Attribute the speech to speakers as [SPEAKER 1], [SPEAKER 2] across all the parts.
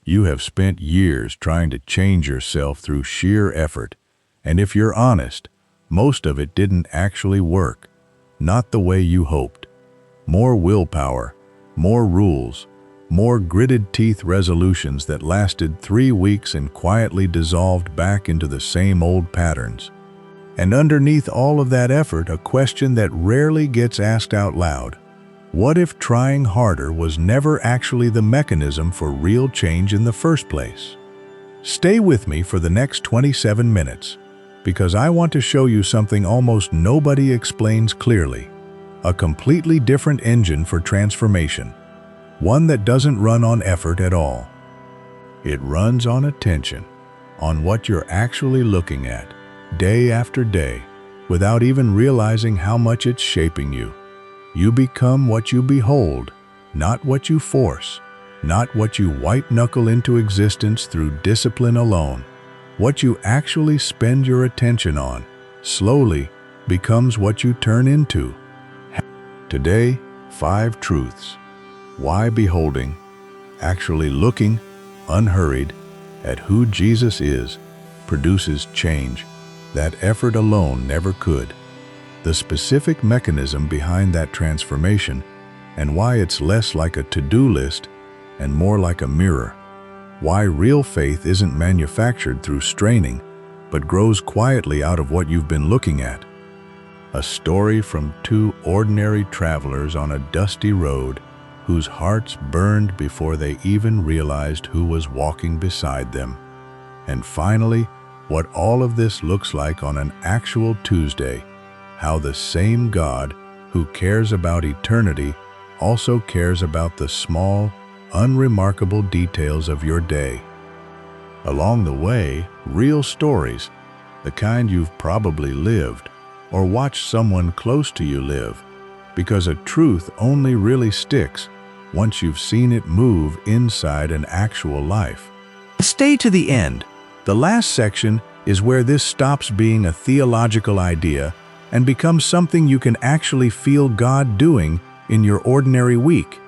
[SPEAKER 1] You have spent years trying to change yourself through sheer effort, and if you're honest, most of it didn't actually work. Not the way you hoped. More willpower, more rules, more gritted teeth resolutions that lasted 3 weeks and quietly dissolved back into the same old patterns. And underneath all of that effort, a question that rarely gets asked out loud. What if trying harder was never actually the mechanism for real change in the first place? Stay with me for the next 27 minutes, because I want to show you something almost nobody explains clearly. A completely different engine for transformation. One that doesn't run on effort at all. It runs on attention, on what you're actually looking at, day after day, without even realizing how much it's shaping you. You become what you behold, not what you force, not what you white-knuckle into existence through discipline alone. What you actually spend your attention on, slowly, becomes what you turn into. Today, 5 truths. Why beholding, actually looking, unhurried, at who Jesus is, produces change that effort alone never could. The specific mechanism behind that transformation, and why it's less like a to-do list and more like a mirror. Why real faith isn't manufactured through straining, but grows quietly out of what you've been looking at. A story from 2 ordinary travelers on a dusty road whose hearts burned before they even realized who was walking beside them. And finally, what all of this looks like on an actual Tuesday. How the same God who cares about eternity also cares about the small, unremarkable details of your day. Along the way, real stories, the kind you've probably lived or watched someone close to you live, because a truth only really sticks once you've seen it move inside an actual life. Stay to the end. The last section is where this stops being a theological idea and becomes something you can actually feel God doing in your ordinary week.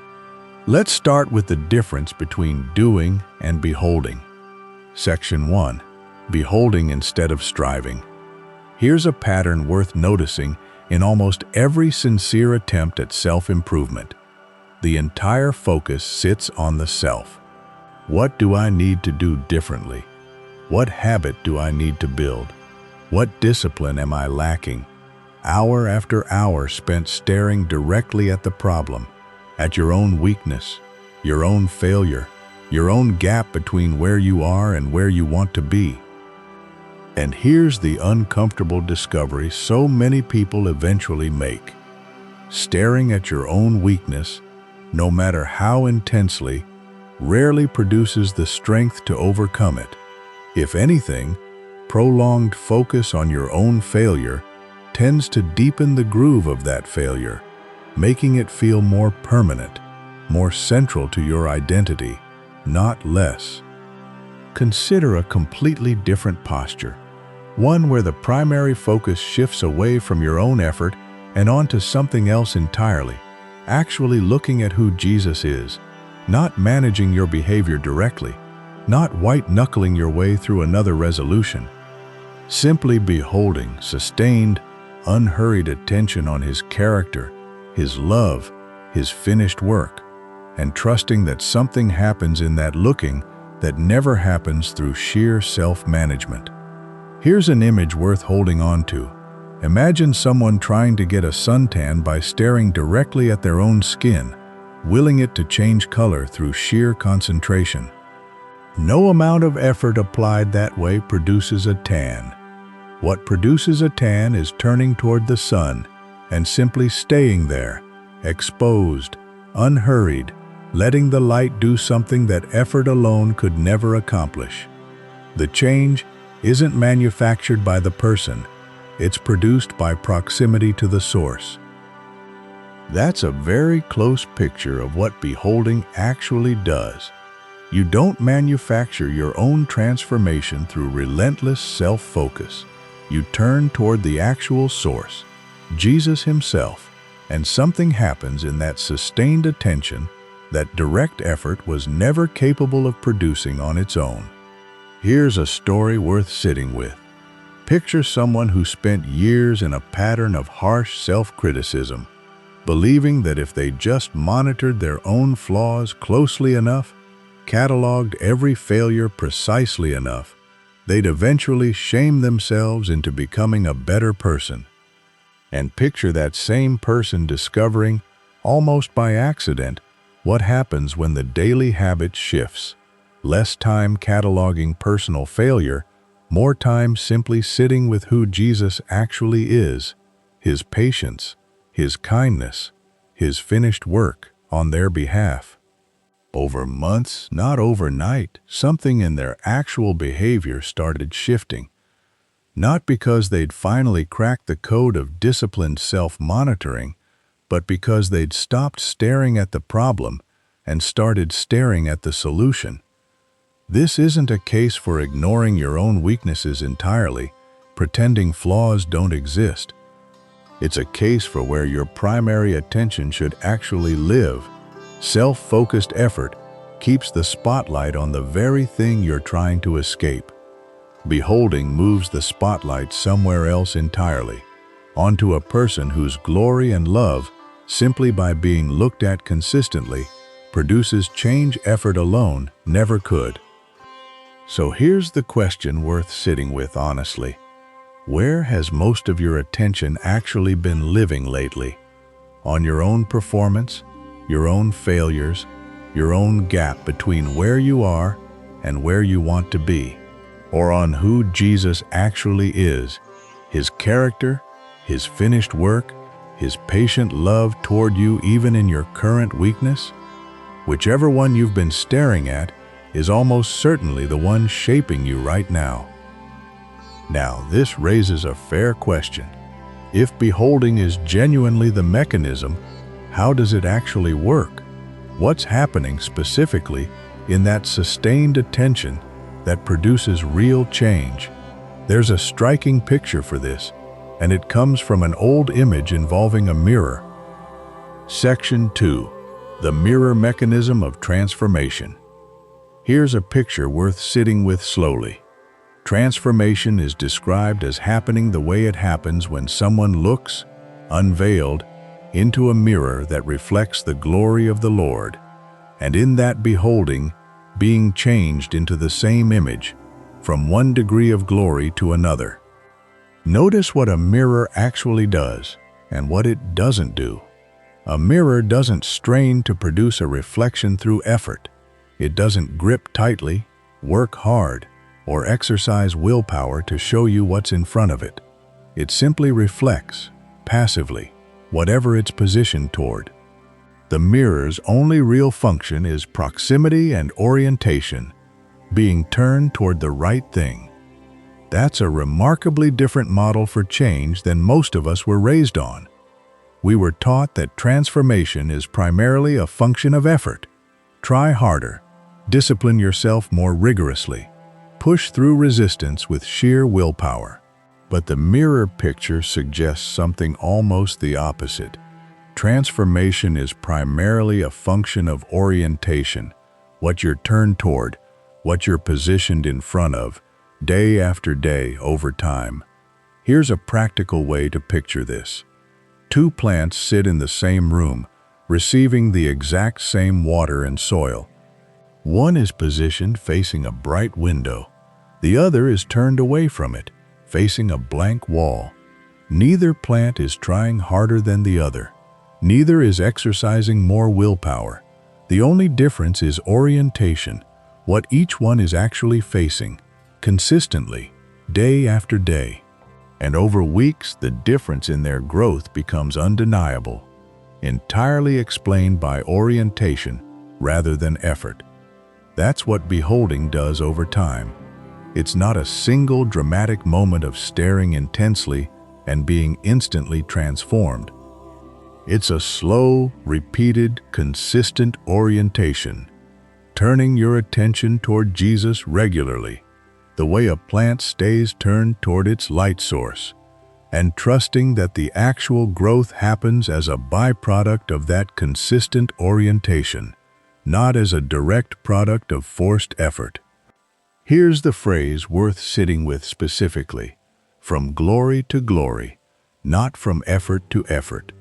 [SPEAKER 1] Let's start with the difference between doing and beholding. Section 1. Beholding instead of striving. Here's a pattern worth noticing in almost every sincere attempt at self-improvement. The entire focus sits on the self. What do I need to do differently? What habit do I need to build? What discipline am I lacking? Hour after hour spent staring directly at the problem, at your own weakness, your own failure, your own gap between where you are and where you want to be. And here's the uncomfortable discovery so many people eventually make. Staring at your own weakness, no matter how intensely, rarely produces the strength to overcome it. If anything, prolonged focus on your own failure tends to deepen the groove of that failure, making it feel more permanent, more central to your identity, not less. Consider a completely different posture, one where the primary focus shifts away from your own effort and onto something else entirely, actually looking at who Jesus is, not managing your behavior directly, not white-knuckling your way through another resolution. Simply beholding sustained, unhurried attention on His character, His love, His finished work, and trusting that something happens in that looking that never happens through sheer self-management. Here's an image worth holding on to. Imagine someone trying to get a suntan by staring directly at their own skin, willing it to change color through sheer concentration. No amount of effort applied that way produces a tan. What produces a tan is turning toward the sun and simply staying there, exposed, unhurried, letting the light do something that effort alone could never accomplish. The change isn't manufactured by the person, it's produced by proximity to the source. That's a very close picture of what beholding actually does. You don't manufacture your own transformation through relentless self-focus. You turn toward the actual source, Jesus Himself, and something happens in that sustained attention that direct effort was never capable of producing on its own. Here's a story worth sitting with. Picture someone who spent years in a pattern of harsh self-criticism, believing that if they just monitored their own flaws closely enough, cataloged every failure precisely enough, they'd eventually shame themselves into becoming a better person. And picture that same person discovering, almost by accident, what happens when the daily habit shifts. Less time cataloging personal failure, more time simply sitting with who Jesus actually is, his patience, his kindness, his finished work on their behalf. Over months, not overnight, something in their actual behavior started shifting. Not because they'd finally cracked the code of disciplined self-monitoring, but because they'd stopped staring at the problem and started staring at the solution. This isn't a case for ignoring your own weaknesses entirely, pretending flaws don't exist. It's a case for where your primary attention should actually live. Self-focused effort keeps the spotlight on the very thing you're trying to escape. Beholding moves the spotlight somewhere else entirely, onto a person whose glory and love, simply by being looked at consistently, produces change effort alone never could. So here's the question worth sitting with honestly. Where has most of your attention actually been living lately? On your own performance, your own failures, your own gap between where you are and where you want to be? Or on who Jesus actually is, his character, his finished work, his patient love toward you even in your current weakness? Whichever one you've been staring at is almost certainly the one shaping you right now. Now, this raises a fair question. If beholding is genuinely the mechanism, how does it actually work? What's happening specifically in that sustained attention that produces real change? There's a striking picture for this, and it comes from an old image involving a mirror. Section 2. The Mirror Mechanism of Transformation. Here's a picture worth sitting with slowly. Transformation is described as happening the way it happens when someone looks, unveiled, into a mirror that reflects the glory of the Lord, and in that beholding, being changed into the same image, from one degree of glory to another. Notice what a mirror actually does, and what it doesn't do. A mirror doesn't strain to produce a reflection through effort. It doesn't grip tightly, work hard, or exercise willpower to show you what's in front of it. It simply reflects, passively, whatever it's positioned toward. The mirror's only real function is proximity and orientation, being turned toward the right thing. That's a remarkably different model for change than most of us were raised on. We were taught that transformation is primarily a function of effort. Try harder, discipline yourself more rigorously, push through resistance with sheer willpower. But the mirror picture suggests something almost the opposite. Transformation is primarily a function of orientation, what you're turned toward, what you're positioned in front of, day after day over time. Here's a practical way to picture this. Two plants sit in the same room, receiving the exact same water and soil. One is positioned facing a bright window. The other is turned away from it, facing a blank wall. Neither plant is trying harder than the other. Neither is exercising more willpower. The only difference is orientation, what each one is actually facing, consistently, day after day. And over weeks, the difference in their growth becomes undeniable, entirely explained by orientation rather than effort. That's what beholding does over time. It's not a single dramatic moment of staring intensely and being instantly transformed. It's a slow, repeated, consistent orientation, turning your attention toward Jesus regularly, the way a plant stays turned toward its light source, and trusting that the actual growth happens as a byproduct of that consistent orientation. not as a direct product of forced effort. Here's the phrase worth sitting with specifically: from glory to glory, not from effort to effort.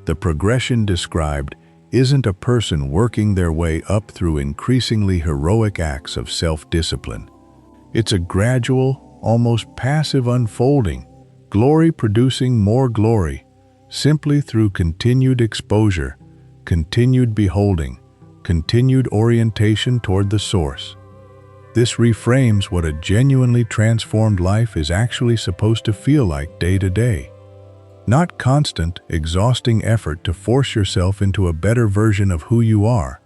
[SPEAKER 1] The progression described isn't a person working their way up through increasingly heroic acts of self-discipline. It's a gradual, almost passive unfolding, glory producing more glory, simply through continued exposure, continued beholding, continued orientation toward the source. This reframes what a genuinely transformed life is actually supposed to feel like day to day. Not constant, exhausting effort to force yourself into a better version of who you are.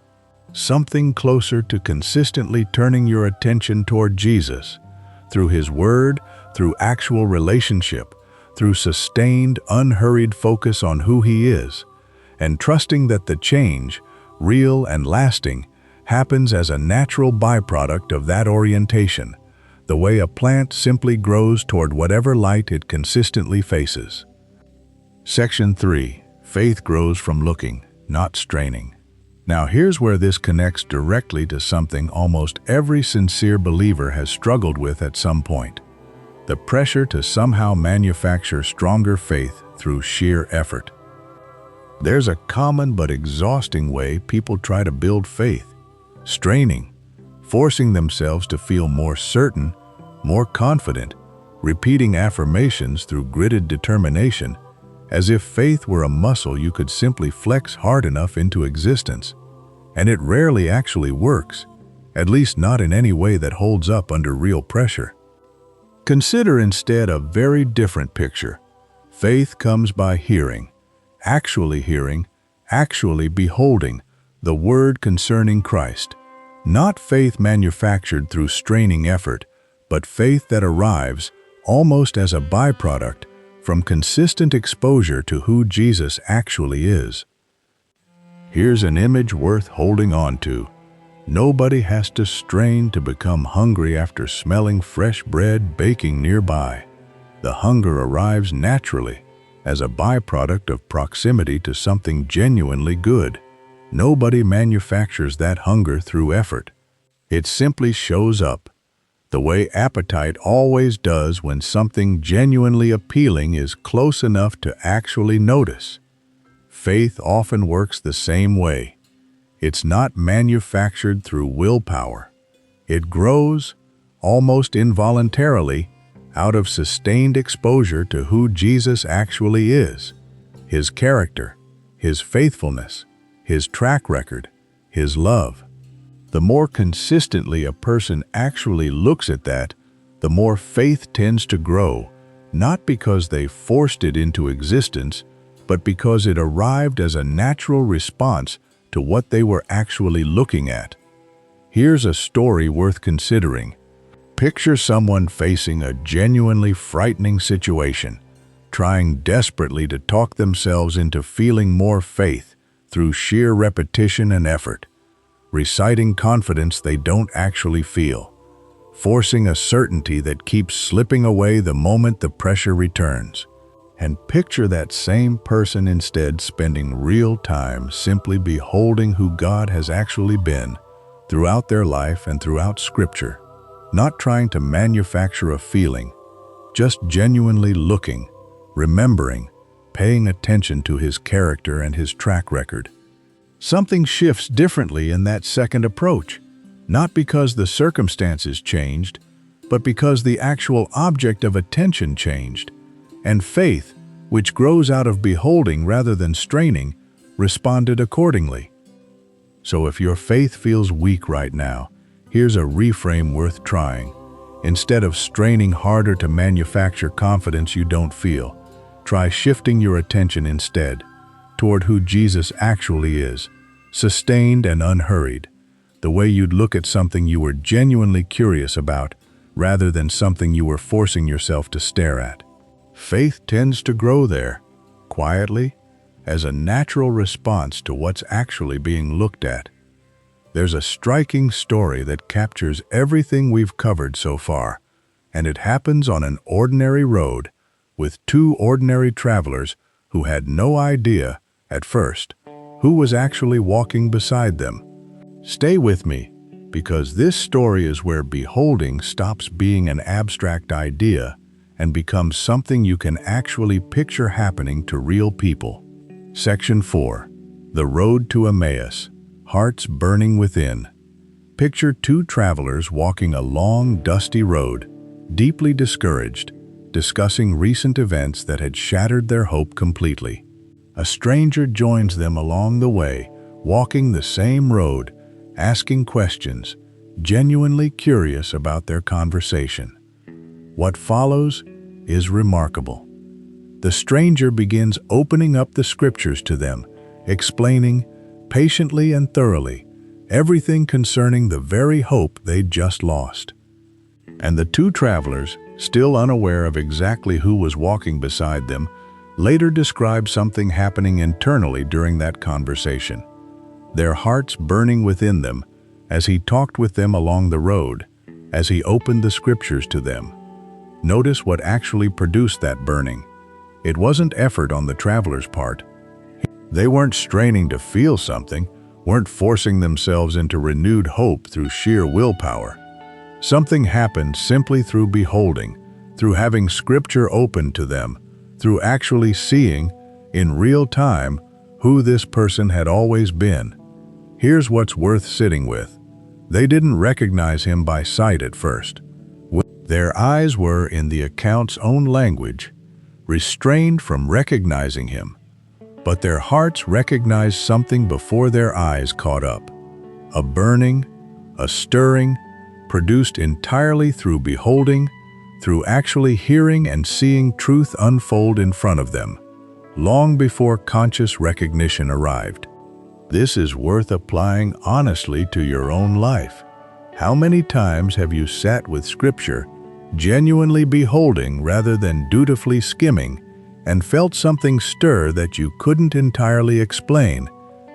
[SPEAKER 1] Something closer to consistently turning your attention toward Jesus, through His Word, through actual relationship, through sustained, unhurried focus on who He is, and trusting that the change, real and lasting, happens as a natural byproduct of that orientation, the way a plant simply grows toward whatever light it consistently faces. Section 3. Faith grows from looking, not straining. Now here's where this connects directly to something almost every sincere believer has struggled with at some point: the pressure to somehow manufacture stronger faith through sheer effort. There's a common but exhausting way people try to build faith: straining, forcing themselves to feel more certain, more confident, repeating affirmations through gritted determination, as if faith were a muscle you could simply flex hard enough into existence. And it rarely actually works, at least not in any way that holds up under real pressure. Consider instead a very different picture. Faith comes by hearing, actually beholding the Word concerning Christ. Not faith manufactured through straining effort, but faith that arrives, almost as a byproduct, from consistent exposure to who Jesus actually is. Here's an image worth holding on to. Nobody has to strain to become hungry after smelling fresh bread baking nearby. The hunger arrives naturally, as a byproduct of proximity to something genuinely good. Nobody manufactures that hunger through effort. It simply shows up, the way appetite always does when something genuinely appealing is close enough to actually notice. Faith often works the same way. It's not manufactured through willpower. It grows, almost involuntarily, out of sustained exposure to who Jesus actually is, His character, His faithfulness, His track record, His love. The more consistently a person actually looks at that, the more faith tends to grow, not because they forced it into existence, but because it arrived as a natural response to what they were actually looking at. Here's a story worth considering. Picture someone facing a genuinely frightening situation, trying desperately to talk themselves into feeling more faith through sheer repetition and effort, reciting confidence they don't actually feel, forcing a certainty that keeps slipping away the moment the pressure returns. And picture that same person instead spending real time simply beholding who God has actually been throughout their life and throughout Scripture, not trying to manufacture a feeling, just genuinely looking, remembering, paying attention to His character and His track record. Something shifts differently in that second approach, not because the circumstances changed, but because the actual object of attention changed, and faith, which grows out of beholding rather than straining, responded accordingly. So if your faith feels weak right now, here's a reframe worth trying. Instead of straining harder to manufacture confidence you don't feel, try shifting your attention instead toward who Jesus actually is, sustained and unhurried, the way you'd look at something you were genuinely curious about rather than something you were forcing yourself to stare at. Faith tends to grow there, quietly, as a natural response to what's actually being looked at. There's a striking story that captures everything we've covered so far, and it happens on an ordinary road with two ordinary travelers who had no idea, at first, who was actually walking beside them. Stay with me, because this story is where beholding stops being an abstract idea and becomes something you can actually picture happening to real people. Section 4. The Road to Emmaus, Hearts Burning Within. Picture two travelers walking a long, dusty road, deeply discouraged, discussing recent events that had shattered their hope completely. A stranger joins them along the way, walking the same road, asking questions, genuinely curious about their conversation. What follows is remarkable. The stranger begins opening up the scriptures to them, explaining, patiently and thoroughly, everything concerning the very hope they'd just lost. And the two travelers, still unaware of exactly who was walking beside them, later describe something happening internally during that conversation. Their hearts burning within them as he talked with them along the road, as he opened the scriptures to them. Notice what actually produced that burning. It wasn't effort on the traveler's part. They weren't straining to feel something, weren't forcing themselves into renewed hope through sheer willpower. Something happened simply through beholding, through having scripture open to them, through actually seeing, in real time, who this person had always been. Here's what's worth sitting with. They didn't recognize him by sight at first. Their eyes were, in the account's own language, restrained from recognizing him, but their hearts recognized something before their eyes caught up. A burning, a stirring, produced entirely through beholding, through actually hearing and seeing truth unfold in front of them, long before conscious recognition arrived. This is worth applying honestly to your own life. How many times have you sat with Scripture, genuinely beholding rather than dutifully skimming, and felt something stir that you couldn't entirely explain,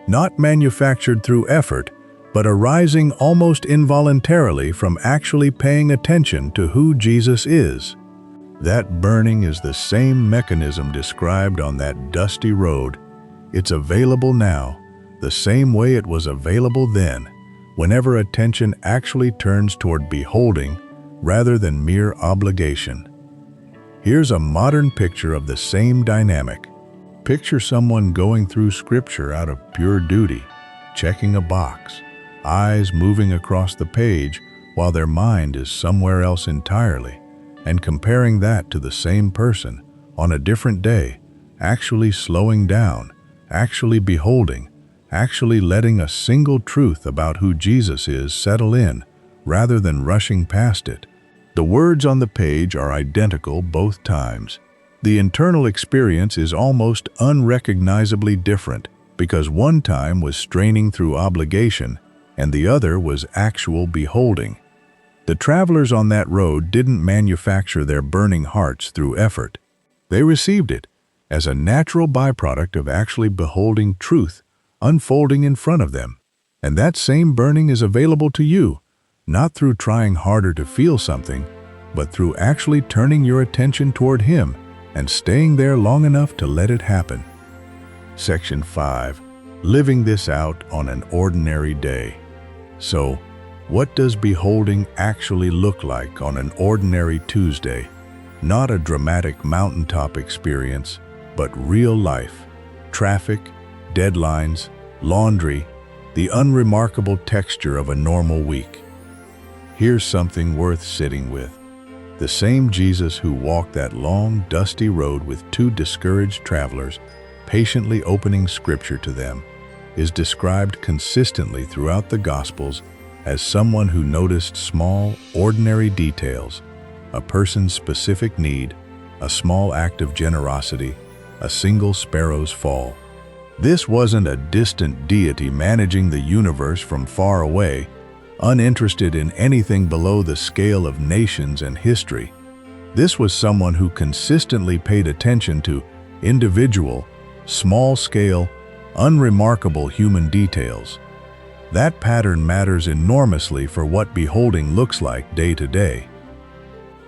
[SPEAKER 1] not manufactured through effort, but arising almost involuntarily from actually paying attention to who Jesus is? That burning is the same mechanism described on that dusty road. It's available now, the same way it was available then, whenever attention actually turns toward beholding rather than mere obligation. Here's a modern picture of the same dynamic. Picture someone going through Scripture out of pure duty, checking a box, eyes moving across the page while their mind is somewhere else entirely, and comparing that to the same person on a different day, actually slowing down, actually beholding, actually letting a single truth about who Jesus is settle in, rather than rushing past it. The words on the page are identical both times. The internal experience is almost unrecognizably different, because one time was straining through obligation, and the other was actual beholding. The travelers on that road didn't manufacture their burning hearts through effort. They received it as a natural byproduct of actually beholding truth unfolding in front of them. And that same burning is available to you, not through trying harder to feel something, but through actually turning your attention toward Him and staying there long enough to let it happen. Section 5. Living this out on an ordinary day. So, what does beholding actually look like on an ordinary Tuesday? Not a dramatic mountaintop experience, but real life. Traffic, deadlines, laundry, the unremarkable texture of a normal week. Here's something worth sitting with. The same Jesus who walked that long, dusty road with two discouraged travelers, patiently opening Scripture to them, is described consistently throughout the Gospels as someone who noticed small, ordinary details, a person's specific need, a small act of generosity, a single sparrow's fall. This wasn't a distant deity managing the universe from far away, uninterested in anything below the scale of nations and history. This was someone who consistently paid attention to individual, small-scale, unremarkable human details. That pattern matters enormously for what beholding looks like day to day.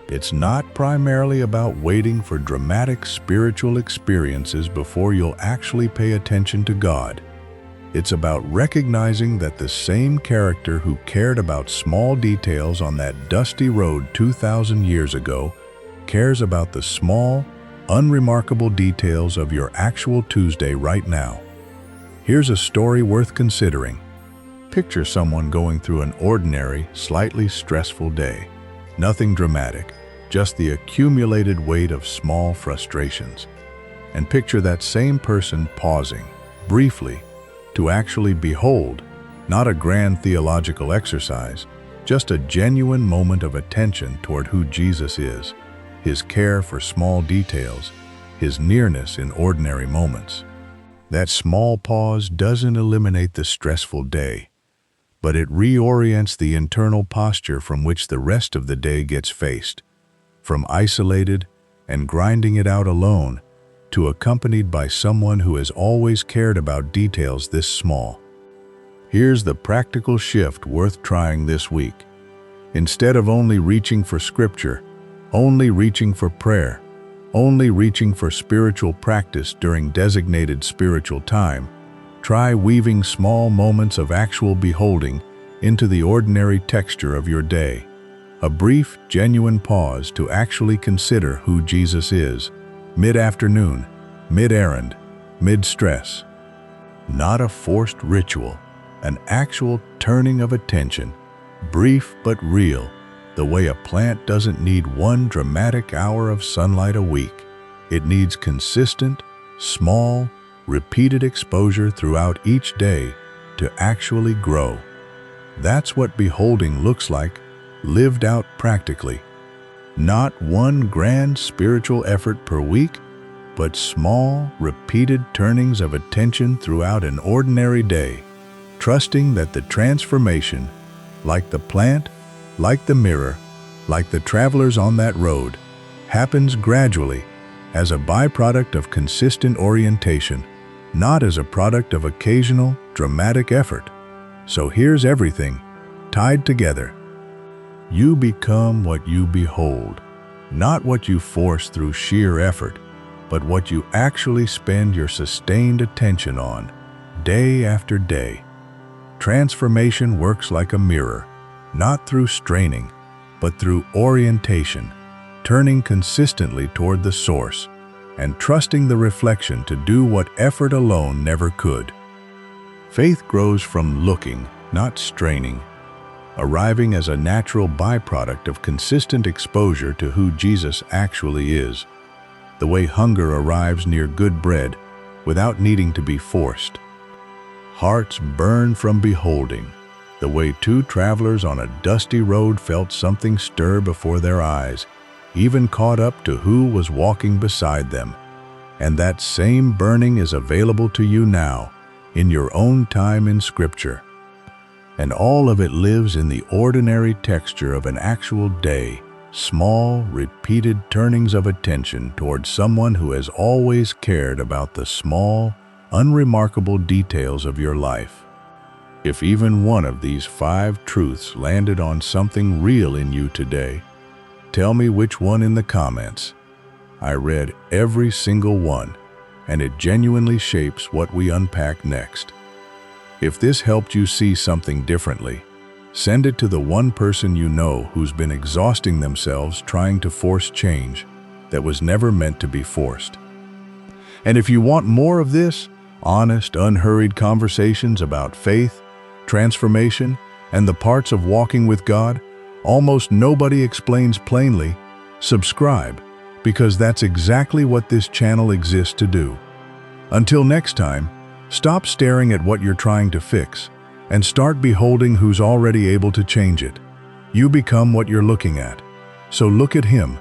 [SPEAKER 1] It's not primarily about waiting for dramatic spiritual experiences before you'll actually pay attention to God. It's about recognizing that the same character who cared about small details on that dusty road 2,000 years ago cares about the small, unremarkable details of your actual Tuesday right now. Here's a story worth considering. Picture someone going through an ordinary, slightly stressful day. Nothing dramatic, just the accumulated weight of small frustrations. And picture that same person pausing, briefly, to actually behold, not a grand theological exercise, just a genuine moment of attention toward who Jesus is, his care for small details, his nearness in ordinary moments. That small pause doesn't eliminate the stressful day, but it reorients the internal posture from which the rest of the day gets faced, from isolated and grinding it out alone to accompanied by someone who has always cared about details this small. Here's the practical shift worth trying this week. Instead of only reaching for scripture, only reaching for prayer, only reaching for spiritual practice during designated spiritual time, try weaving small moments of actual beholding into the ordinary texture of your day. A brief, genuine pause to actually consider who Jesus is, mid-afternoon, mid-errand, mid-stress. Not a forced ritual, an actual turning of attention, brief but real, the way a plant doesn't need one dramatic hour of sunlight a week. It needs consistent, small, repeated exposure throughout each day to actually grow. That's what beholding looks like, lived out practically. Not one grand spiritual effort per week, but small, repeated turnings of attention throughout an ordinary day, trusting that the transformation, like the plant, like the mirror, like the travelers on that road, happens gradually as a byproduct of consistent orientation, not as a product of occasional, dramatic effort. So here's everything, tied together. You become what you behold, not what you force through sheer effort, but what you actually spend your sustained attention on, day after day. Transformation works like a mirror, not through straining, but through orientation, turning consistently toward the source, and trusting the reflection to do what effort alone never could. Faith grows from looking, not straining, arriving as a natural byproduct of consistent exposure to who Jesus actually is, the way hunger arrives near good bread without needing to be forced. Hearts burn from beholding, the way two travelers on a dusty road felt something stir before their eyes, even caught up to who was walking beside them. And that same burning is available to you now, in your own time in Scripture. And all of it lives in the ordinary texture of an actual day, small, repeated turnings of attention towards someone who has always cared about the small, unremarkable details of your life. If even one of these 5 truths landed on something real in you today, tell me which one in the comments. I read every single one, and it genuinely shapes what we unpack next. If this helped you see something differently, send it to the one person you know who's been exhausting themselves trying to force change that was never meant to be forced. And if you want more of this, honest, unhurried conversations about faith, transformation, and the parts of walking with God almost nobody explains plainly, subscribe, because that's exactly what this channel exists to do. Until next time, stop staring at what you're trying to fix and start beholding who's already able to change it. You become what you're looking at. So look at Him,